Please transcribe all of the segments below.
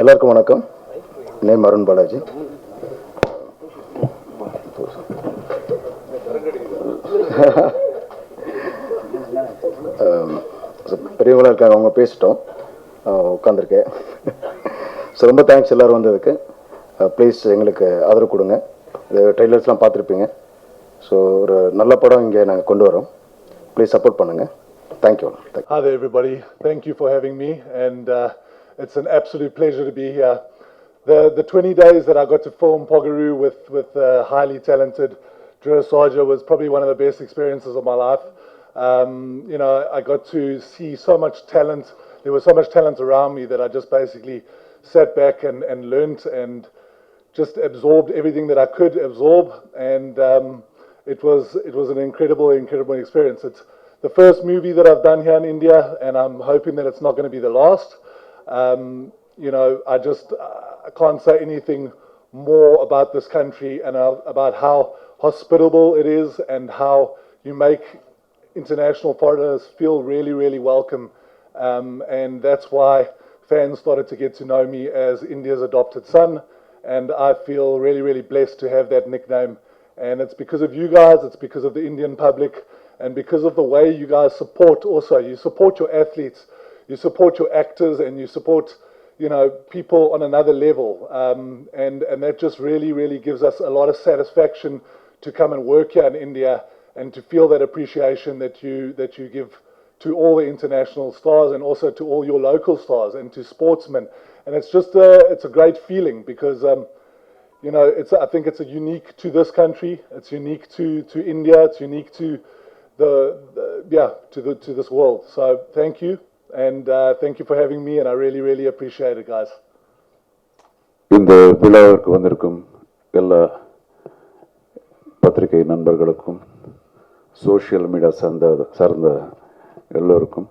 எல்லாருக்கும் வணக்கம். நேம் அருண் பாலாஜி. பெரியவங்களாக இருக்காங்க, அவங்க பேசிட்டோம், உட்காந்துருக்கேன். ஸோ ரொம்ப தேங்க்ஸ் எல்லோரும் வந்ததுக்கு. ப்ளீஸ் எங்களுக்கு ஆதரவு கொடுங்க. இது ட்ரெய்லர்ஸ்லாம் பார்த்துருப்பீங்க. ஸோ ஒரு நல்ல படம் இங்கே நாங்கள் கொண்டு வரோம். ப்ளீஸ் சப்போர்ட் பண்ணுங்கள். Thank you. Hi there, everybody. Thank you for having me, and it's an absolute pleasure to be here. The 20 days that I got to film Pogaroo with highly talented Dhruv Sarja was probably one of the best experiences of my life. I got to see so much talent. There was so much talent around me that I just basically sat back and learnt and just absorbed everything that I could absorb, and it was an incredible experience. It's the first movie that I've done here in India, and I'm hoping that it's not going to be the last. I can't say anything more about this country and about how hospitable it is and how you make international foreigners feel really, really welcome. And that's why fans started to get to know me as India's adopted son. And I feel really, really blessed to have that nickname. And it's because of you guys, it's because of the Indian public, and because of the way you guys support also. You support your athletes, you support your actors, and you support, people on another level. And that just really, really gives us a lot of satisfaction to come and work here in India and to feel that appreciation that you give to all the international stars and also to all your local stars and to sportsmen. And it's just it's a great feeling because I think it's unique to this country, it's unique to India, it's unique to to this world. So thank you, and thank you for having me, and I really, really appreciate it, guys. இந்த விழாவிற்கு வந்திருக்கும் எல்லா பத்திரிகை நண்பர்களுக்கும், social media சார்ந்த எல்லோருக்கும்,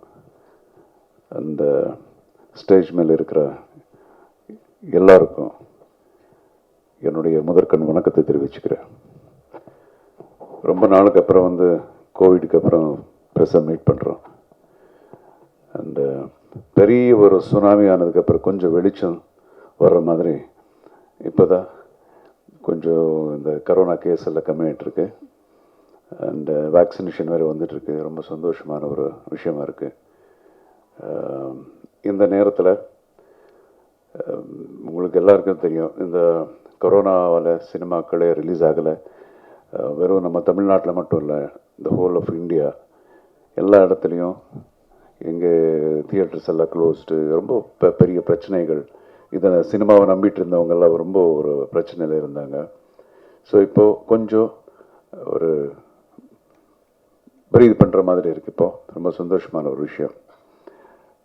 அந்த stage மேல் இருக்கிற எல்லாருக்கும் என்னுடைய முதற்கண் வணக்கத்தை தெரிவிச்சுக்கிறேன். ரொம்ப நாளுக்கு அப்புறம் கோவிடுக்கு அப்புறம் ப்ரெஸ்ஸை மீட் பண்ணுறோம். அண்டு பெரிய ஒரு சுனாமி ஆனதுக்கப்புறம் கொஞ்சம் வெளிச்சம் வர்ற மாதிரி இப்போ தான் கொஞ்சம் இந்த கரோனா கேஸ் எல்லாம் கம்மியாகிட்டுருக்கு. அண்டு வேக்சினேஷன் வேறு வந்துட்டுருக்கு. ரொம்ப சந்தோஷமான ஒரு விஷயமா இருக்குது. இந்த நேரத்தில் உங்களுக்கு எல்லாருக்கும் தெரியும், இந்த கொரோனாவால் சினிமாக்களே ரிலீஸ் ஆகலை. வெறும் நம்ம தமிழ்நாட்டில் மட்டும் இல்லை, இந்த ஹோல் ஆஃப் இந்தியா எல்லா இடத்துலையும் எங்கே தியேட்டர்ஸ் எல்லாம் க்ளோஸ்டு, ரொம்ப பெரிய பிரச்சனைகள். இதை சினிமாவை நம்பிட்டு இருந்தவங்கெல்லாம் ரொம்ப ஒரு பிரச்சனையில் இருந்தாங்க. ஸோ இப்போது கொஞ்சம் ஒரு பிரீத் பண்ணுற மாதிரி இருக்குது. இப்போது ரொம்ப சந்தோஷமான ஒரு விஷயம்.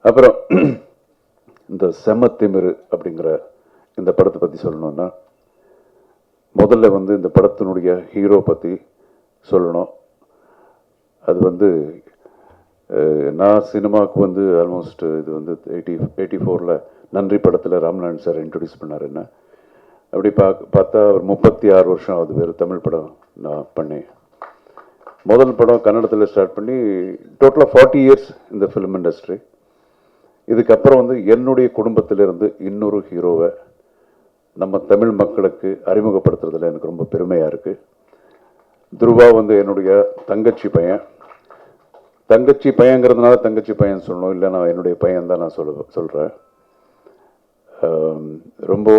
அப்புறம் இந்த செமத்திமிரு அப்படிங்கிற இந்த படத்தை பற்றி சொல்லணுன்னா, முதல்ல இந்த படத்தினுடைய ஹீரோ பற்றி சொல்லணும். அது நான் சினிமாவுக்கு ஆல்மோஸ்ட் இது 84 நன்றி படத்தில் ராம்நாராயண் சார் இன்ட்ரடியூஸ் பண்ணார் என்ன. அப்படி பார்த்தா ஒரு 36 வருஷம் ஆகுது வேறு தமிழ் படம் நான் பண்ணேன். முதல் படம் கன்னடத்தில் ஸ்டார்ட் பண்ணி டோட்டலாக 40 இயர்ஸ் இந்த ஃபிலிம் இண்டஸ்ட்ரி. இதுக்கப்புறம் என்னுடைய குடும்பத்திலிருந்து இன்னொரு ஹீரோவை நம்ம தமிழ் மக்களுக்கு அறிமுகப்படுத்துறதுல எனக்கு ரொம்ப பெருமையாக இருக்குது. துருவா என்னுடைய தங்கச்சி பையங்கிறதுனால தங்கச்சி பையன் சொல்லணும், இல்லை நான் என்னுடைய பையன் தான் நான் சொல்கிறேன். ரொம்ப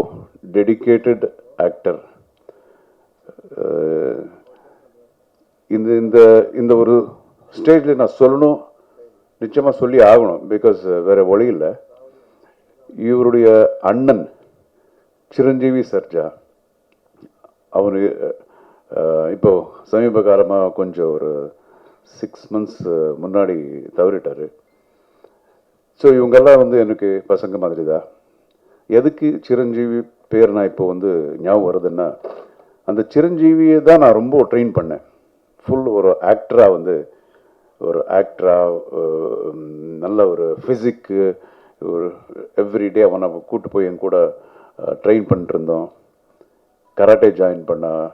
டெடிக்கேட்டட் ஆக்டர். இந்த ஒரு ஸ்டேஜில் நான் சொல்லணும், நிச்சயமாக சொல்லி ஆகணும், பிகாஸ் வேறு வழி இல்லை. இவருடைய அண்ணன் சிரஞ்சீவி சர்ஜா அவர் இப்போது சமீப காலமாக கொஞ்சம் ஒரு 6 months முன்னாடி தவறிட்டார். ஸோ இவங்கெல்லாம் எனக்கு பசங்க மாதிரி தான். எதுக்கு சிரஞ்சீவி பேர் நான் இப்போ ஞாபகம் வருதுன்னா, அந்த சிரஞ்சீவியை தான் நான் ரொம்ப ட்ரெயின் பண்ணேன். ஃபுல் ஒரு ஆக்டராக நல்ல ஒரு ஃபிசிக்கு ஒரு எவ்ரிடே அவனை கூட்டு போய் என் கூட ட்ரெயின் பண்ணிட்டுருந்தோம். கராட்டே ஜாயின் பண்ணால்,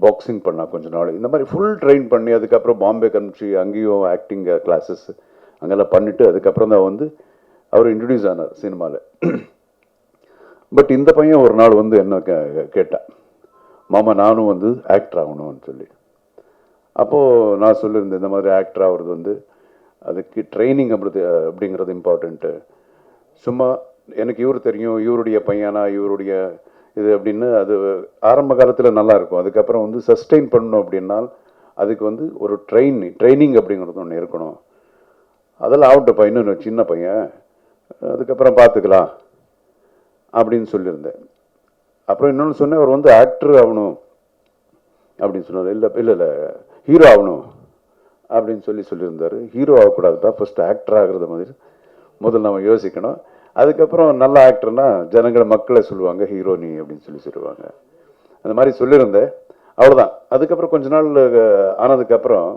பாக்ஸிங் பண்ணால் கொஞ்ச நாள், இந்த மாதிரி ஃபுல் ட்ரெயின் பண்ணி அதுக்கப்புறம் பாம்பே கமிச்சு அங்கேயும் ஆக்டிங் கிளாஸஸ் அங்கெல்லாம் பண்ணிவிட்டு அதுக்கப்புறம் தான் அவர் இன்ட்ரடியூஸ் ஆனார் சினிமாவில். பட் இந்த பையன் ஒரு நாள் வந்து என்ன கேட்டான், மாமா நானும் வந்து ஆக்டர் ஆகணும்னு சொல்லி. அப்போது நான் சொல்லியிருந்தேன், இந்த மாதிரி ஆக்டர் ஆகிறது வந்து அதுக்கு ட்ரைனிங் அப்படிங்கிறது இம்பார்ட்டண்ட்டு. சும்மா எனக்கு இவர் தெரியும், இவருடைய பையனா இவருடைய இது அப்படின்னு அது ஆரம்ப காலத்தில் நல்லா இருக்கும். அதுக்கப்புறம் வந்து சஸ்டெயின் பண்ணணும் அப்படின்னா அதுக்கு வந்து ஒரு ட்ரைனிங் அப்படிங்கிறது ஒன்று இருக்கணும். அதெல்லாம் ஆகட்டப்பா, இன்னும் சின்ன பையன், அதுக்கப்புறம் பார்த்துக்கலாம் அப்படின்னு சொல்லியிருந்தேன். அப்புறம் இன்னொன்று சொன்னேன், அவர் வந்து ஆக்டர் ஆகணும் அப்படின்னு சொன்னார். இல்லை ஹீரோ ஆகணும் அப்படின்னு சொல்லியிருந்தார். ஹீரோ ஆகக்கூடாதுப்பா, ஃபர்ஸ்ட் ஆக்டர் ஆகிறது மாதிரி முதல்ல நம்ம யோசிக்கணும். அதுக்கப்புறம் நல்ல ஆக்டர்னா மக்களை சொல்லுவாங்க ஹீரோ நீ அப்படின்னு சொல்லுவாங்க. அந்த மாதிரி சொல்லியிருந்தேன். அவ்வளோதான். அதுக்கப்புறம் கொஞ்ச நாள் ஆனதுக்கப்புறம்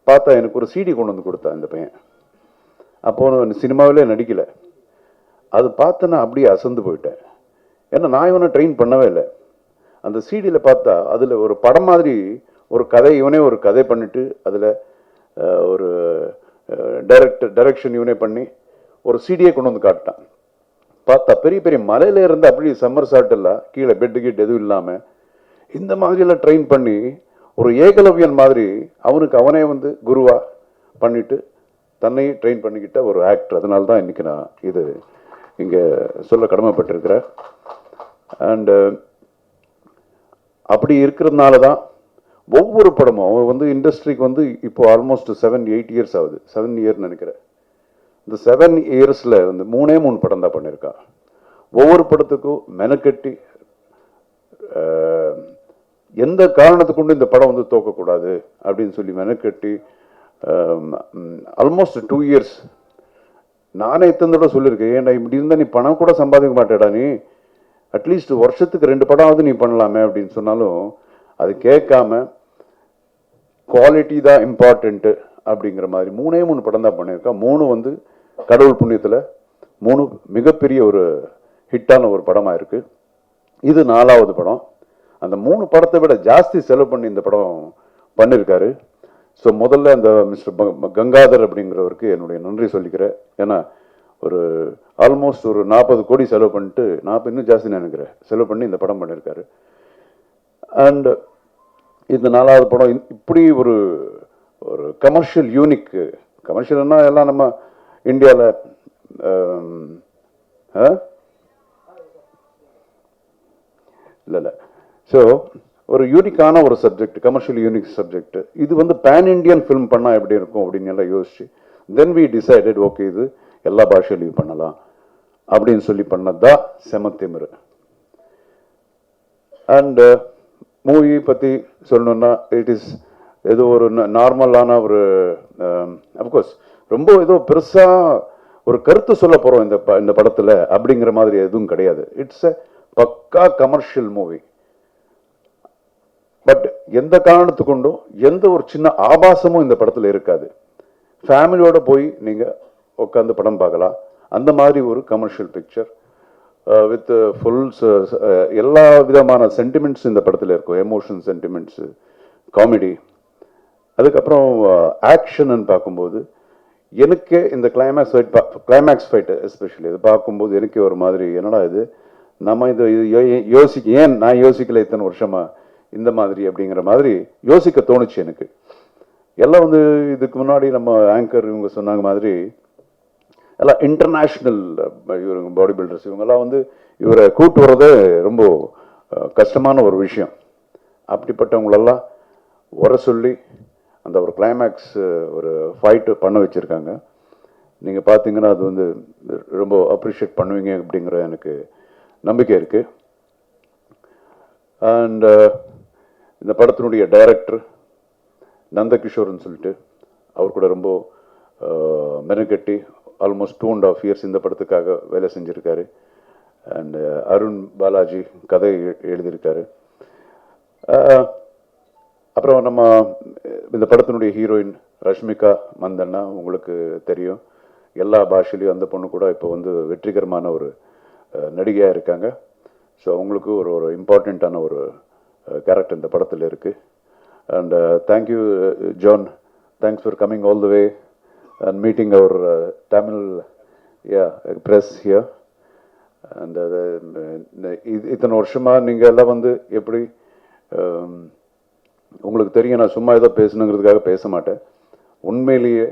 பார்த்தா எனக்கு ஒரு சிடி கொண்டு வந்து கொடுத்தான் இந்த பையன். அப்போது சினிமாவிலே நடிக்கலை. அது பார்த்தேன்னா அப்படியே அசந்து போயிட்டேன். ஏன்னா நான் இவனை ட்ரெயின் பண்ணவே இல்லை. அந்த சிடியில் பார்த்தா அதில் ஒரு படம் மாதிரி ஒரு கதை, இவனே ஒரு கதை பண்ணிட்டு அதில் ஒரு டைரக்ஷன் இவனே பண்ணி ஒரு சிடியை கொண்டு வந்து காட்டான். பார்த்தா பெரிய பெரிய மலையில இருந்து அப்படி சம்மர் சாட் எல்லாம் கீழே பெட்டு கிட் எதுவும் இல்லாமல் இந்த மாதிரியெல்லாம் ட்ரெயின் பண்ணி ஒரு ஏகலவ்யன் மாதிரி அவனே வந்து குருவா பண்ணிட்டு தன்னை ட்ரெயின் பண்ணிக்கிட்ட ஒரு ஆக்டர். அதனால தான் இன்னைக்கு நான் இது இங்கே சொல்ல கடமைப்பட்டிருக்கிறேன். அண்டு அப்படி இருக்கிறதுனால தான் ஒவ்வொரு படமும் அவன் வந்து இண்டஸ்ட்ரிக்கு வந்து இப்போ ஆல்மோஸ்ட் 7-8 இயர்ஸ் ஆகுது. 7 இயர்ஸ் நினைக்கிறேன். இந்த 7 இயர்ஸில் வந்து 3 படம் தான் பண்ணியிருக்கான். ஒவ்வொரு படத்துக்கும் மெனக்கட்டி எந்த காரணத்தை கொண்டு இந்த படம் வந்து தோக்கக்கூடாது அப்படின்னு சொல்லி மெனக்கட்டி ஆல்மோஸ்ட் 2 இயர்ஸ் நானே எத்தனை தடவை சொல்லியிருக்கேன், ஏன்டா இப்படி இருந்தால் நீ பணம் கூட சம்பாதிக்க மாட்டேடா, நீ அட்லீஸ்ட் வருஷத்துக்கு 2 படமாவது நீ பண்ணலாமே அப்படின்னு சொன்னாலும் அது கேட்காம குவாலிட்டி தான் இம்பார்ட்டண்ட்டு அப்படிங்கிற மாதிரி 3 படம் தான் பண்ணியிருக்கான். 3 வந்து கடவுள் புண்ணியத்தில் 3 மிகப்பெரிய ஒரு ஹிட்டான ஒரு படமாக இருக்குது. இது 4வது படம். அந்த 3 படத்தை விட ஜாஸ்தி செலவு பண்ணி இந்த படம் பண்ணியிருக்காரு. ஸோ முதல்ல அந்த மிஸ்டர் கங்காதர் அப்படிங்கிறவருக்கு என்னுடைய நன்றி சொல்லிக்கிறேன். ஏன்னா ஒரு ஆல்மோஸ்ட் ஒரு 40 கோடி செலவு பண்ணிட்டு, 40 இன்னும் ஜாஸ்தி நினைக்கிறேன், செலவு பண்ணி இந்த படம் பண்ணியிருக்காரு. அண்ட் இந்த 4வது படம் இப்படி ஒரு ஒரு கமர்ஷியல் யூனிக், கமர்ஷியல்னா எல்லாம் நம்ம இந்தியாவில் இல்லை ஸோ ஒரு யூனிக்கான ஒரு சப்ஜெக்ட், கமர்ஷியல் யூனிக் சப்ஜெக்ட். இது வந்து பேன் இண்டியன் ஃபிலிம் பண்ணால் எப்படி இருக்கும் அப்படின்னு எல்லாம் யோசிச்சு தென் வி டிசைடட் ஓகே இது எல்லா பாஷையிலையும் பண்ணலாம் அப்படின்னு சொல்லி பண்ணதுதான் செமத்திமிரு. அண்ட் மூவி பற்றி சொல்லணுன்னா இட் இஸ் ஏதோ ஒரு நார்மலான ஒரு அஃப்கோர்ஸ் ரொம்ப ஏதோ பெருசாக ஒரு கருத்து சொல்ல போகிறோம் இந்த படத்தில் அப்படிங்கிற மாதிரி எதுவும் கிடையாது. இட்ஸ் எ பக்கா கமர்ஷியல் மூவி. பட் எந்த காரணத்து கொண்டும் எந்த ஒரு சின்ன ஆபாசமும் இந்த படத்தில் இருக்காது. ஃபேமிலியோட போய் நீங்கள் உட்காந்து படம் பார்க்கலாம். அந்த மாதிரி ஒரு கமர்ஷியல் பிக்சர் வித் ஃபுல் எல்லா விதமான சென்டிமெண்ட்ஸ் இந்த படத்தில் இருக்கும். எமோஷன், சென்டிமெண்ட்ஸு, காமெடி, அதுக்கப்புறம் ஆக்ஷன்னு பார்க்கும்போது எனக்கே இந்த கிளைமேக்ஸ் ஃபைட்டு எஸ்பெஷலி இது பார்க்கும்போது எனக்கே ஒரு மாதிரி என்னடா இது நம்ம இது ஏன் நான் யோசிக்கல இத்தனை வருஷமா இந்த மாதிரி அப்படிங்கிற மாதிரி யோசிக்க தோணுச்சு எனக்கு. எல்லாம் வந்து இதுக்கு முன்னாடி நம்ம ஆங்கர் இவங்க சொன்னாங்க மாதிரி எல்லாம் இன்டர்நேஷ்னல் இவங்க பாடி பில்டர்ஸ் இவங்கெல்லாம் வந்து இவரை கூட்டு வர்றது ரொம்ப கஷ்டமான ஒரு விஷயம். அப்படிப்பட்டவங்களெல்லாம் வர சொல்லி அந்த ஒரு கிளைமேக்ஸ் ஒரு ஃபைட்டு பண்ண வச்சுருக்காங்க. நீங்கள் பார்த்தீங்கன்னா அது வந்து ரொம்ப அப்ரிஷியேட் பண்ணுவீங்க அப்படிங்கிற எனக்கு நம்பிக்கை இருக்குது. அண்ட் இந்த படத்தினுடைய டைரக்டர் நந்தகிஷோர்னு சொல்லிட்டு அவர் கூட ரொம்ப மெனக்கட்டி ஆல்மோஸ்ட் 2.5 இயர்ஸ் இந்த படத்துக்காக வேலை செஞ்சுருக்காரு. அண்ட் அருண் பாலாஜி கதை எழுதியிருக்காரு. அப்புறம் நம்ம இந்த படத்தினுடைய ஹீரோயின் ரஷ்மிகா மந்தன்னா உங்களுக்கு தெரியும். எல்லா பாஷையிலையும் அந்த பொண்ணு கூட இப்போ வந்து வெற்றிகரமான ஒரு நடிகையாக இருக்காங்க. ஸோ அவங்களுக்கு ஒரு இம்பார்ட்டண்ட்டான ஒரு கேரக்டர் இந்த படத்தில் இருக்குது. And thank you John, thanks for coming all the way and meeting our Tamil press here. அந்த இத்தனை வருஷமாக நீங்கள் எல்லாம் வந்து எப்படி உங்களுக்கு தெரியும், நான் சும்மா ஏதோ பேசணுங்கிறதுக்காக பேச மாட்டேன். உண்மையிலேயே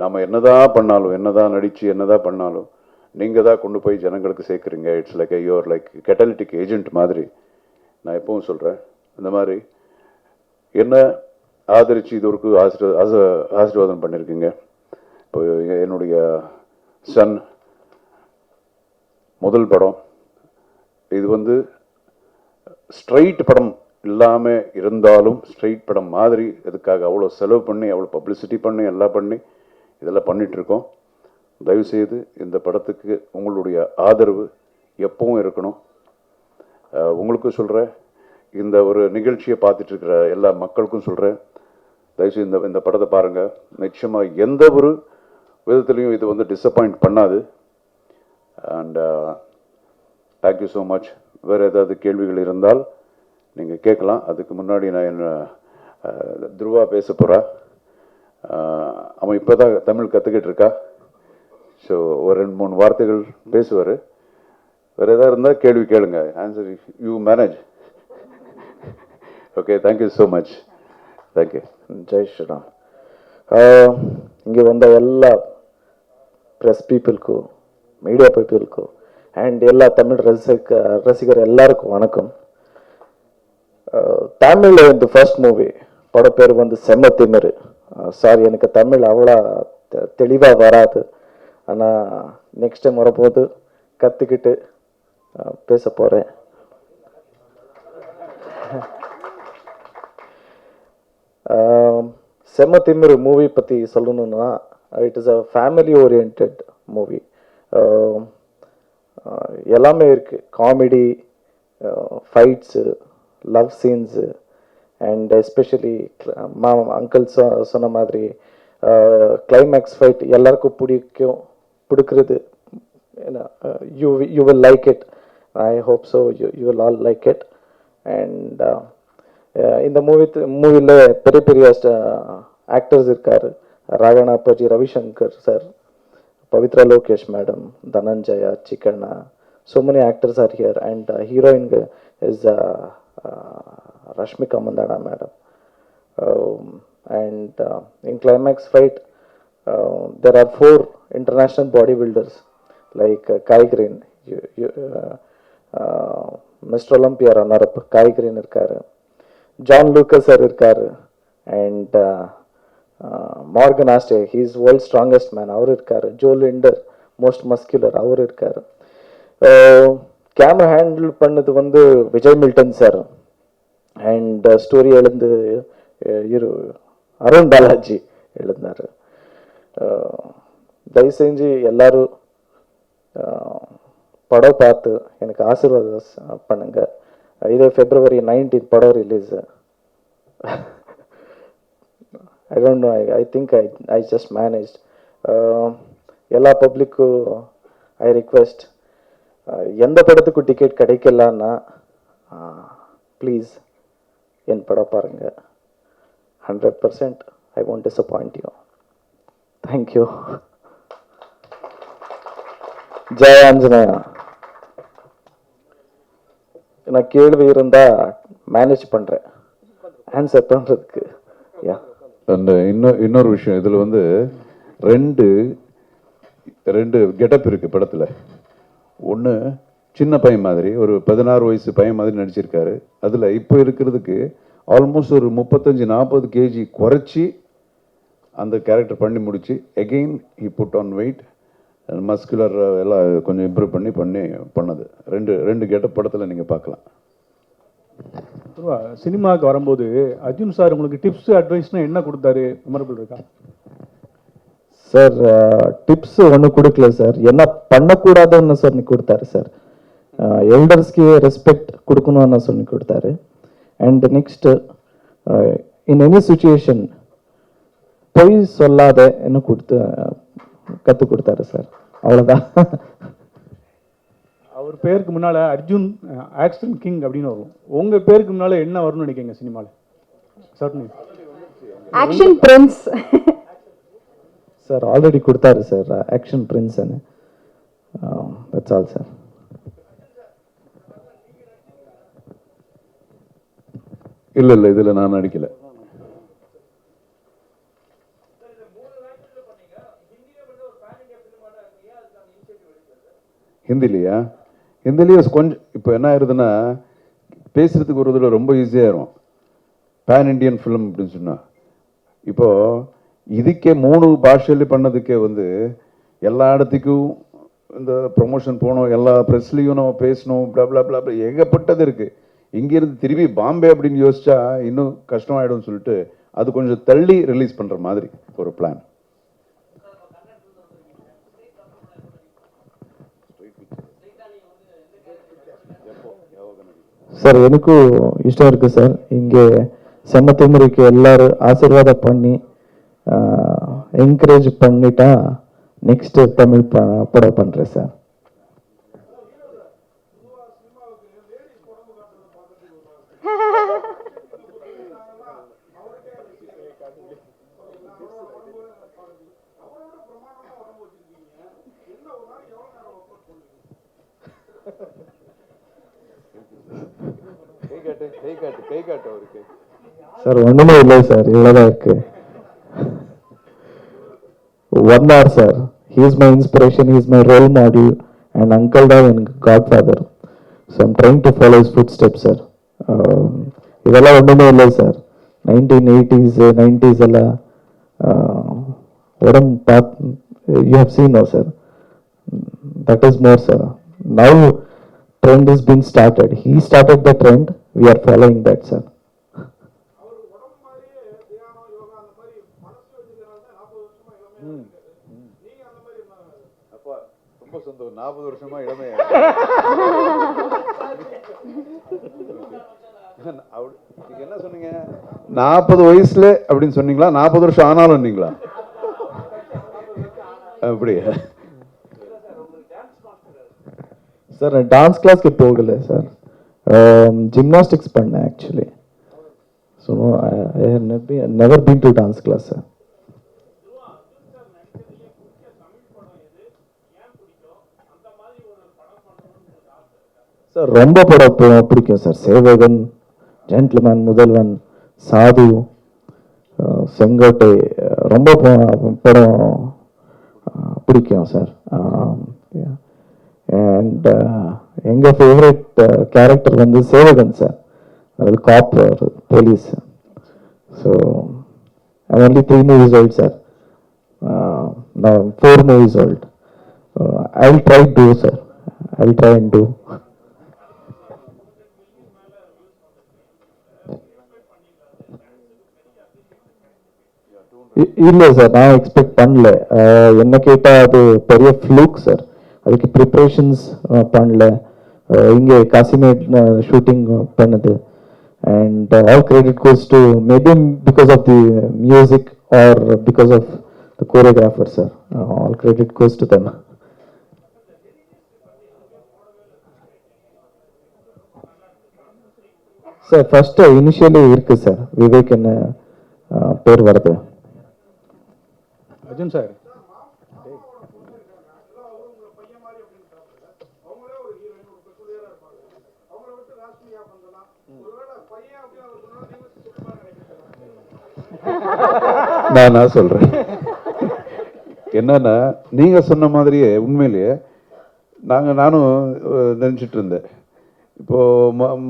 நம்ம என்னதான் பண்ணாலும், என்னதான் நடித்து என்னதான் பண்ணாலும், நீங்கள் தான் கொண்டு போய் ஜனங்களுக்கு சேர்க்குறீங்க. It's like you're like catalytic agent மாதிரி. நான் எப்பவும் சொல்கிறேன், இந்த மாதிரி என்ன ஆதரித்து இது ஒரு ஆசீர்வாதம் பண்ணியிருக்கீங்க. இப்போ என்னுடைய சன் முதல் படம், இது வந்து ஸ்ட்ரைட் படம் இல்லாமல் இருந்தாலும் ஸ்ட்ரைட் படம் மாதிரி இதுக்காக அவ்வளோ செலவு பண்ணி, அவ்வளோ பப்ளிசிட்டி பண்ணி, எல்லாம் பண்ணி இதெல்லாம் பண்ணிகிட்ருக்கோம். தயவுசெய்து இந்த படத்துக்கு உங்களுடைய ஆதரவு எப்பவும் இருக்கணும். உங்களுக்கும் சொல்கிறேன், இந்த ஒரு நிகழ்ச்சியை பார்த்துட்ருக்கிற எல்லா மக்களுக்கும் சொல்கிறேன், தயவுசெய்து இந்த படத்தை பாருங்கள். நிச்சயமாக எந்த ஒரு விதத்துலேயும் இது வந்து டிசப்பாயிண்ட் பண்ணாது. And thank you so much. வேறு ஏதாவது கேள்விகள் இருந்தால் நீங்கள் கேட்கலாம். அதுக்கு முன்னாடி நான் என்ன துருவா பேச போகிறா. அவன் இப்போ தான் தமிழ் கற்றுக்கிட்டு இருக்கா. ஸோ ஒரு 2-3 வார்த்தைகள் பேசுவார். வேறு எதாவது இருந்தால் கேள்வி கேளுங்க. Answer you manage. Okay, thank you so much. Thank you. Jai Shriram. இங்கே வந்த எல்லா ப்ரெஸ் பீப்புளுக்கு, மீடியா பீப்புளுக்கு அண்ட் எல்லா தமிழ் ரசிகர் எல்லாருக்கும் வணக்கம். தமிழில் இந்த ஃபர்ஸ்ட் மூவி படம் பேர் வந்து செம்ம திமிரு. சாரி, எனக்கு தமிழ் அவ்வளோ தெளிவாக வராது. ஆனால் நெக்ஸ்ட் டைம் வரப்போது கற்றுக்கிட்டு பேச போகிறேன். செம்ம திமிரு மூவி பற்றி சொல்லணும்னா, it is a family orient movie. எல்லாமே இருக்குது. Comedy, fights, love scenes and especially uncle சொன்ன மாதிரி கிளைமேக்ஸ் ஃபைட் எல்லாருக்கும் பிடிக்கிறது. You will like it. I hope so you will all like it. And இந்த மூவியில் பெரிய பெரிய ஆக்டர்ஸ் இருக்காரு. ராகணா Appaji, Ravishankar sir, Pavithra Lokesh madam, Dhananjaya, Chikkanna, so many actors are here, and heroine is Rashmika Mandana madam. And in climax fight, there are 4 international bodybuilders like Kai Green, Mr. Olympia runner-up Kai Green irkaru, John Lucas sir irkaru, and Morgan Astley, he is world's strongest man, avaru irkaru. Joe Linder, most muscular, avaru irkaru. Camera handle பண்ணது வந்து Vijay Milton sir. And story எழுந்து அருண் பாலாஜி எழுதினார். தயவு செஞ்சு எல்லாரும் படம் பார்த்து எனக்கு ஆசீர்வாதம் பண்ணுங்க. இதே February 19 படம் release. I don't know, I think I just managed. எல்லா பப்ளிக்கும் ஐ ரிக்வெஸ்ட், எந்த படத்துக்கு டிக்கெட் கிடைக்கலன்னா ப்ளீஸ் என் படம் பாருங்க. 100% I won't disappoint you. Thank you. Jai Anjaneya. நான் கேள்வி இருந்தா மேனேஜ் பண்றேன் ஆன்சர் பண்றதுக்கு. அந்த இன்னொரு விஷயம், இதில் வந்து ரெண்டு கெட்டப் இருக்கு படத்தில். ஒன்று சின்ன பையன் மாதிரி, ஒரு 16 வயசு பையன் மாதிரி நடிச்சிருக்காரு. அதில் இப்போ இருக்கிறதுக்கு ஆல்மோஸ்ட் ஒரு 35-40 kg குறைச்சி அந்த கேரக்டர் பண்ணி முடிச்சு, again he put on weight, muscular எல்லாம் கொஞ்சம் இம்ப்ரூவ் பண்ணது. ரெண்டு கெட்டப் படத்தில் நீங்கள் பார்க்கலாம். சினிமாவுக்கு வரும்போது அர்ஜுன் சார் உங்களுக்கு டிப்ஸ் அட்வைஸ்னா என்ன கொடுத்தாரு? மெமரபிள் இருக்கா சார்? டிப்ஸ் ஒன்றும் கொடுக்கல சார். என்ன பண்ணக்கூடாதுன்னு சொல்லி கொடுத்தாரு சார். எல்டர்ஸ்க்கு ரெஸ்பெக்ட் கொடுக்கணும்னு சொல்லி கொடுத்தாரு. And next, in any situation பொய் சொல்லாத என்ன கற்றுக் கொடுத்தாரு சார். அவ்வளோதான். அவர் பேருக்கு முன்னால் அர்ஜுன் ஆக்ஷன் கிங் அப்படின்னு வரும். உங்கள் பேருக்கு முன்னால் என்ன வரும்னு நினைக்கிறீங்க சினிமாவில்? சட்னி ஆக்ஷன் பிரின்ஸ் சார் ஆல்ரெடி கொடுத்தாரு சார், ஆக்ஷன் பிரின்ஸ்ன்னு. That's all, sir. இல்லை இல்லை, இதில் நான் நடிக்கலை. ஹிந்திலையா? ஹிந்திலேயே கொஞ்சம் இப்போ என்ன ஆயிருதுன்னா, பேசுறதுக்கு ஒரு இதில் ரொம்ப ஈஸியாகிடும். பேன் இண்டியன் ஃபிலிம் அப்படின்னு சொன்னால், இப்போது இதுக்கே 3 பாஷையில் பண்ணதுக்கே வந்து எல்லா இடத்துக்கும் இந்த ப்ரொமோஷன் போகணும், எல்லா ப்ரெஸ்லேயும் நம்ம பேசணும், blah ஏகப்பட்டது இருக்குது. இங்கேருந்து திரும்பி பாம்பே அப்படின்னு யோசிச்சா இன்னும் கஷ்டமாயிடும்னு சொல்லிட்டு அது கொஞ்சம் தள்ளி ரிலீஸ் பண்ணுற மாதிரி ஒரு பிளான். ಸರ್ ಏನಕ್ಕೂ ಇಷ್ಟ ಇருக்கு ಸರ್. ಹಿಂಗೆ செம்ம திமிருக்கு எல்லாரும் ஆசீர்வாதம் பண்ணி என்கரேஜ் பண்ணிட்டா நெக்ஸ்ட் தமிழ் படம் பண்றேன் சார். கை காட்டு அவருக்கு. சார் ஒண்ணுமே இல்லை சார், இவ்வளவுதான் இருக்கு. 1 hour sir. He is my inspiration, he is my role model, and uncle da and godfather. So I'm trying to follow his footsteps, sir. இதெல்லாம் ஒண்ணுமே இல்லை சார். 1980s 90s எல்லாம் உடம்பு பார்த்து you have seen now, sir. That is more, sir. Now trend has been started. He started the trend. We are following that, sir. அப்பா ரொம்ப சந்தோஷம். 40 வருஷமா இளமையா நீங்க என்ன சொன்னீங்க? 40 வயசுல அப்படின்னு சொன்னீங்களா? 40 வருஷம் ஆனாலும் நீங்களா? அப்படி சார் டான்ஸ் கிளாஸ்க்கு போகல சார், ஜிம்னாஸ்டிக்ஸ் பண்ணேன் actually. So I have never been to dance class sir. Sir ரொம்ப படம் பிடிக்கும் சார். சேவகன், ஜென்டில்மேன், முதல்வன், சாது, செங்கோட்டை, ரொம்ப படம் பிடிக்கும் சார். அண்ட் எங்கள் ஃபேவரட் கேரக்டர் வந்து சேவகன் சார். அதாவது cop police. So I only 3 movies old sir. நான் 4 movies old. I will try to do, sir. I will try and do. இல்லை சார், நான் எக்ஸ்பெக்ட் பண்ணல. என்ன கேட்டால் அது பெரிய ஃப்ளூக் சார். அதுக்கு ப்ரிப்ரேஷன்ஸ் பண்ணல. இங்கே காசிமேட் ஷூட்டிங் பண்ணுது. And all credit goes to maybe because of the music or because of the choreographer sir. All credit goes to them. Sir first initially இருக்கு சார், விவேக் என்ன பேர் வருது. அர்ஜுன் சார் நான் சொல்றேன் என்னன்னா, நீங்க சொன்ன மாதிரியே உண்மையிலேயே நானும் நினைச்சிட்டு இருந்தேன். இப்போ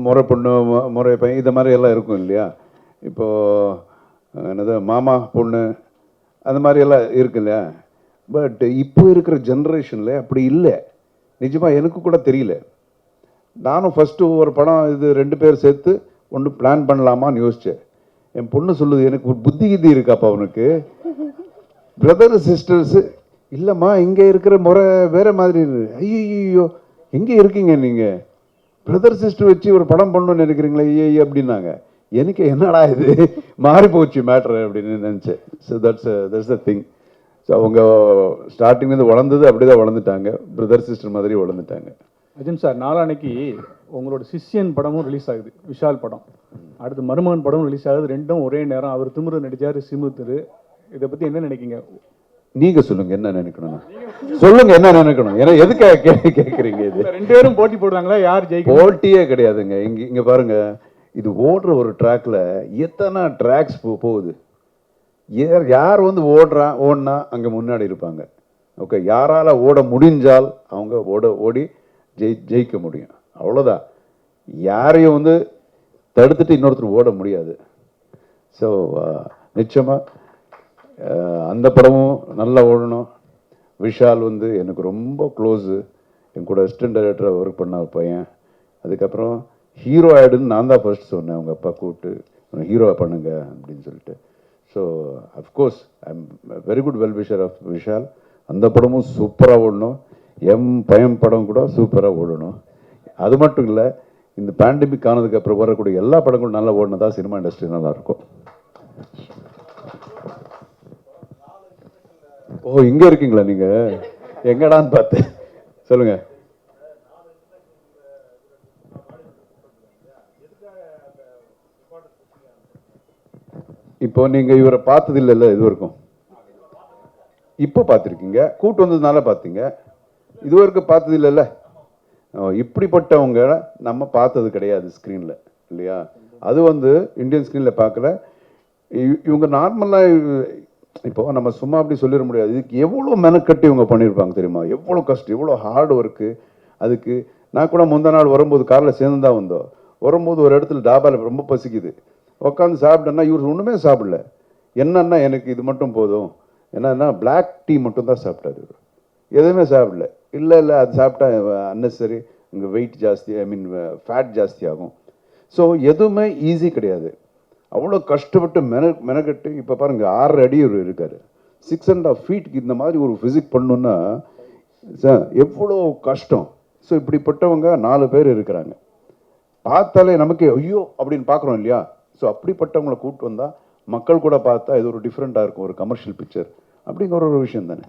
முறை பொண்ணு முறை பையன் இந்த மாதிரி எல்லாம் இருக்கும் இல்லையா? இப்போ என்னது மாமா பொண்ணு அந்த மாதிரி எல்லாம் இருக்கு இல்லையா? பட் இப்போ இருக்கிற ஜென்ரேஷன்ல அப்படி இல்லை. நிஜமா எனக்கு கூட தெரியல. நானும் ஃபர்ஸ்ட் ஒரு படம் இது 2 பேர் சேர்த்து ஒன்று பிளான் பண்ணலாமான்னு யோசிச்சேன். என் பொண்ணு சொல்லுது, எனக்கு ஒரு புத்தி கித்தி இருக்காப்பா அவனுக்கு. பிரதர் சிஸ்டர்ஸ் இல்லைம்மா, இங்கே இருக்கிற முறை வேற மாதிரி. ஐயோ எங்கே இருக்கீங்க நீங்கள்? பிரதர் சிஸ்டர் வச்சு ஒரு படம் பண்ணணும்னு நினைக்கிறீங்களா? ஐயோ அப்படின்னாங்க. எனக்கு என்னடா இது மாறி போச்சு மேட்ரு அப்படின்னு நினச்சேன். So that's the thing. So அவங்க ஸ்டார்டிங்லேருந்து வளர்ந்தது அப்படி தான் வளர்ந்துட்டாங்க. பிரதர் சிஸ்டர் மாதிரி வளர்ந்துட்டாங்க. அர்ஜுன் சார், நாளான்னைக்கு உங்களோட சிஷ்யன் படமும் ரிலீஸ் ஆகுது, விஷால் படம். அடுத்து மருமகன் படமும் ரிலீஸ் ஆகுது. ரெண்டும் ஒரே நேரம். அவர் திமிரு நடிச்சார், சிமு திரு. இதை பற்றி என்ன நினைக்கிங்க? நீங்க சொல்லுங்க என்ன நினைக்கணும், சொல்லுங்க என்ன நினைக்கணும், ஏன்னா எதுக்காக கேட்குறீங்க? இது ரெண்டு பேரும் போட்டி போடுறாங்களா, யார் ஜெயிக்கும்? போட்டியே கிடையாதுங்க. இங்க பாருங்க, இது ஓடுற ஒரு ட்ராக்ல எத்தனை ட்ராக்ஸ் போகுது. யார் வந்து ஓடினா அங்க முன்னாடி இருப்பாங்க. ஓகே, யாரால ஓட முடிஞ்சால் அவங்க ஓடி ஜெயிக்க முடியும், அவ்வளோதான். யாரையும் வந்து தடுத்துட்டு இன்னொருத்தர் ஓட முடியாது. ஸோ நிச்சயமா அந்த படமும் நல்லா ஓடணும். விஷால் வந்து எனக்கு ரொம்ப க்ளோஸு, என் கூட அசிஸ்டன்ட் டைரக்டராக ஒர்க் பண்ண பையன். அதுக்கப்புறம் ஹீரோ ஆயிடுன்னு நான் தான் ஃபர்ஸ்ட் சொன்னேன், அவங்க அப்பா கூப்பிட்டு ஹீரோவை பண்ணுங்க அப்படின்னு சொல்லிட்டு. So of course I am very good well wisher of Vishal. அந்த படமும் சூப்பராக ஓடணும், எம் பயம் படம் கூட சூப்பராக ஓடணும். அது மட்டும் இல்லை, இந்த பேண்டமிக் ஆனதுக்கு அப்புறம் வரக்கூடிய எல்லா படங்களும் நல்லா ஓடினதா சினிமா இண்டஸ்ட்ரி நல்லா இருக்கும். ஓ, இங்க இருக்கீங்களா நீங்க? எங்கடான்னு பார்த்தேன், சொல்லுங்க. இப்போ நீங்க இவரை பார்த்தது இல்லைல்ல இது வரைக்கும்? இப்போ பார்த்துருக்கீங்க, கூட்டு வந்ததுனால பார்த்தீங்க, இது வரைக்கும் பார்த்தது இல்லைல்ல? இப்படிப்பட்டவங்க நம்ம பார்த்தது கிடையாது ஸ்க்ரீனில், இல்லையா? அது வந்து இந்தியன் ஸ்க்ரீனில் பார்க்கல. இவங்க நார்மலாக இப்போ நம்ம சும்மா அப்படி சொல்லிட முடியாது. இதுக்கு எவ்வளோ மெனக்கட்டி இவங்க பண்ணியிருப்பாங்க தெரியுமா? எவ்வளோ கஷ்டம், எவ்வளோ ஹார்ட் ஒர்க்கு. அதுக்கு நான் கூட முந்தா நாள் வரும்போது காரில் சேர்ந்து தான் வந்தோம். வரும்போது ஒரு இடத்துல டாபாவில் ரொம்ப பசிக்குது, உட்காந்து சாப்பிட்டேன்னா இவர் ஒன்றுமே சாப்பிடல. என்னன்னா எனக்கு இது மட்டும் போதும், என்னன்னா பிளாக் டீ மட்டும் தான் சாப்பிட்டாரு இவர், எதுவுமே சாப்பிடல. இல்லை அது சாப்பிட்டா அன்னெசரி இங்கே வெயிட் ஜாஸ்தி, ஐ மீன் ஃபேட் ஜாஸ்தி ஆகும். ஸோ எதுவுமே ஈஸி கிடையாது. அவ்வளோ கஷ்டப்பட்டு மெனக்கட்டு இப்போ பாருங்கள் 6 அடி இருக்காரு, 6.5 feet இந்த மாதிரி ஒரு ஃபிசிக் பண்ணணுன்னா எவ்வளோ கஷ்டம். ஸோ இப்படிப்பட்டவங்க 4 பேர் இருக்கிறாங்க. பார்த்தாலே நமக்கு ஐயோ அப்படின்னு பார்க்குறோம் இல்லையா? ஸோ அப்படிப்பட்டவங்களை கூப்பிட்டு வந்தால் மக்கள் கூட பார்த்தா இது ஒரு டிஃப்ரெண்ட்டாக இருக்கும், ஒரு கமர்ஷியல் பிக்சர் அப்படிங்கிற ஒரு விஷயம் தானே.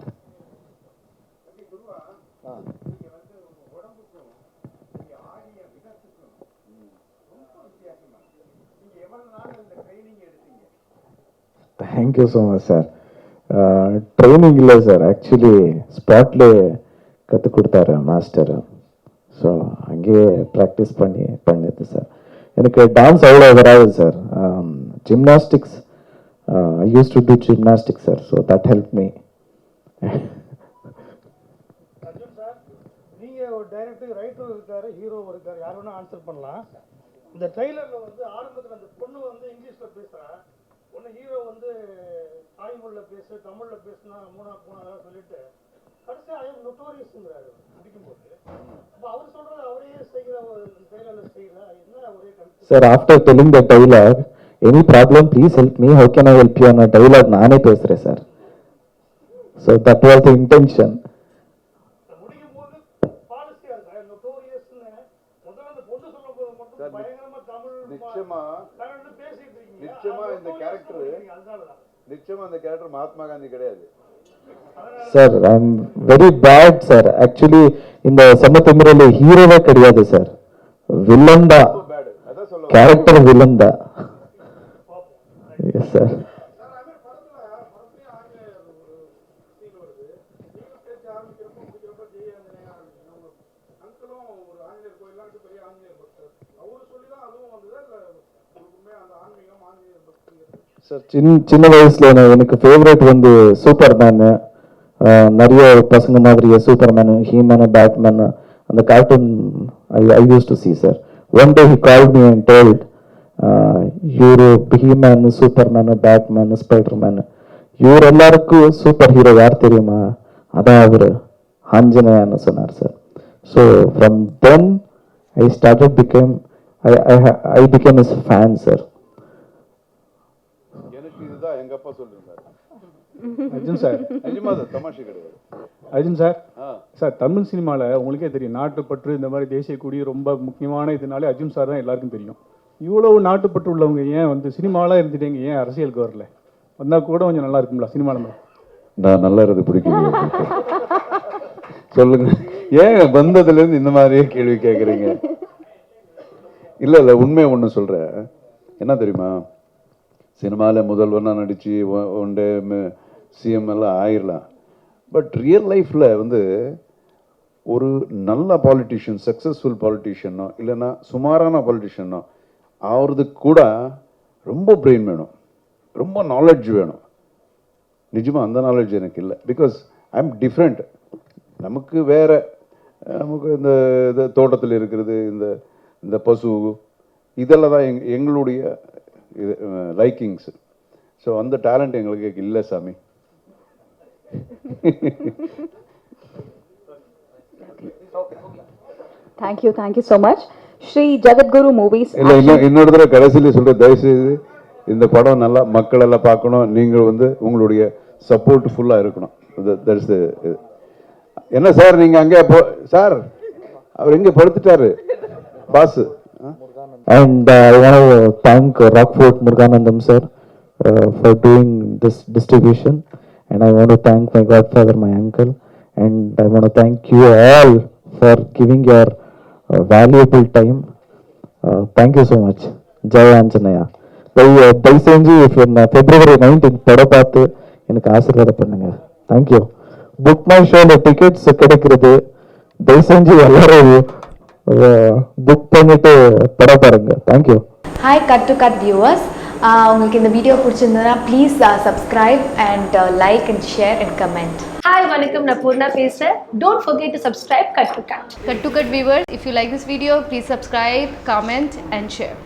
Thank you so much sir. Training இல்லை சார், ஆக்சுவலி ஸ்பாட்லேயே கற்றுக் கொடுத்தாரு மாஸ்டர். ஸோ அங்கேயே ப்ராக்டிஸ் பண்ணிது சார். எனக்கு டான்ஸ் அவ்வளோ வராது sir. Gymnastics, I use to do gymnastics sir, so that help me. Arjun sir, நீங்கள் ஒரு டைரக்டர், ரைட்டர் இருக்காரு, ஹீரோ இருக்காரு, யார் வேணால் ஆன்சர் பண்ணலாம். இந்த ட்ரெய்லரில் வந்து ஆரம்பத்தில் அந்த பொண்ணு வந்து இங்கிலீஷில் பேசுகிறா, ஒன்று ஹீரோ வந்து தாய்மொழியில் பேசு, தமிழில் பேசுனா மூணாக சொல்லிட்டு கடைசியாக ஐ எம் நொட்டோரியஸ்ங்கிறாரு முடிக்கும்போது. அப்போ அவர் சொல்கிறது அவரே செய்கிற ட்ரெய்லரில் செய்யல, என்ன ஒரே கருத்து sir? After telling the dialogue, any problem please help me, how can I help you அన్న டைலாக் நானே பேசுகிறேன் sir. So that was the intention. முடிக்கும் போது பாலிசியாக இருக்கு, ஐ எம் நொட்டோரியஸ்ன்னு முதல்ல அந்த பொண்ணு சொல்லும் போது மட்டும் பயங்கரமாக தமிழ் நிச்சயமா பேசிட்டு இருக்கீங்க. நிச்சயமா இந்த கேரக்டர் மகாத்மா காந்தி கிடையாது sir. I am very bad sir. Actually இந்த சமத்தமிரில் ஹீரோவே கிடையாது சார், வில்லன் தான், கேரக்டர் வில்லன் தான். Yes sir. சார் சின்ன வயசுல எனக்கு ஃபேவரட் வந்து சூப்பர் மேனு. நிறைய பசங்க மாதிரியே சூப்பர் மேனு, ஹீமேனு, பேட்மேனு, அந்த cartoon I use to see sir. One day he called me and told, இவரு Heman, Superman, Batman, Spiderman, இவர் எல்லாருக்கும் சூப்பர் ஹீரோ யார் தெரியுமா? அதான் அவர் ஆஞ்சநேயன்னு சொன்னார் sir. So from then I started I became is fan sir. எனக்கு இதுதான் எங்க அப்பா சொல்லிருந்தாரு. அர்ஜுன் சார், நிஜமா அது தமாஷை கிடையாது. அர்ஜுன் சார், சார் தமிழ் சினிமாவில் உங்களுக்கே தெரியும், நாட்டுப்பற்று இந்த மாதிரி தேசிய கொடி ரொம்ப முக்கியமான இதனாலே அர்ஜுன் சார் தான் எல்லாருக்கும் தெரியும். இவ்வளவு நாட்டுப்பற்று உள்ளவங்க ஏன் வந்து சினிமாவில் இருந்துட்டீங்க, ஏன் அரசியலுக்கு வரல? வந்தால் கூட கொஞ்சம் நல்லா இருக்கும்ல சினிமாவில். நான் நல்லா இருந்து பிடிக்கும் சொல்லுங்க, ஏன் வந்ததுலேருந்து இந்த மாதிரியே கேள்வி கேட்குறீங்க? இல்லை உண்மையை ஒன்று சொல்கிறேன், என்ன தெரியுமா? சினிமாவில் முதல்வனாக நடித்து ஒன் டே சிஎம் எல்லாம் ஆயிடலாம். பட் ரியல் லைஃப்பில் வந்து ஒரு நல்ல பாலிட்டிஷியன், சக்ஸஸ்ஃபுல் பாலிட்டிஷியனோ இல்லைன்னா சுமாரான பாலிட்டிஷியனோ ஆகிறதுக்கு கூட ரொம்ப பிரெயின் வேணும், ரொம்ப நாலேஜ் வேணும். நிஜமாக அந்த நாலேஜ் எனக்கு இல்லை. Because I am different. நமக்கு வேறு, நமக்கு இந்த தோட்டத்தில் இருக்கிறது, இந்த பசு, இதெல்லாம் தான் எங்களுடைய லைக்கிங்ஸு. ஸோ அந்த டேலண்ட் எங்களுக்கு இல்லை சாமி. Thank you so much. Shri Jagadguru Movies. இல்லை, இன்னொரு தடவை கடைசியில சொல்கிற, தயவுசெய்து இந்த படம் நல்லா மக்கள் எல்லாம் பார்க்கணும். நீங்கள் வந்து உங்களுடைய சப்போர்ட் ஃபுல்லாக இருக்கணும். தட்ஸ் என்ன சார், நீங்கள் அங்கே சார் அவர் எங்கே படுத்துட்டாரு pass. And I want to thank Rockfort Muruganandam sir for doing this distribution, and I want to thank my godfather, my uncle, and I want to thank you all for giving your valuable time. Thank you so much. Jai Anjanaya. தயவு செஞ்சு February 19th படம் பார்த்து எனக்கு ஆசீர்வாதம் பண்ணுங்க. Thank you. Book my ஷோவில் tickets கிடைக்கிறது. தயவு செஞ்சு எல்லாரும் புக் பண்ணிட்டு படம் பாருங்க. Thank you. Hi Cut to Cut viewers. உங்களுக்கு இந்த வீடியோ பிடிச்சிருந்ததுன்னா please subscribe and like and share and comment. Hi வணக்கம், நான் பூர்ணா பேசுகிறேன். Don't forget to subscribe Cut to Cut. Cut to Cut viewers, if you like this video, please subscribe, comment and share.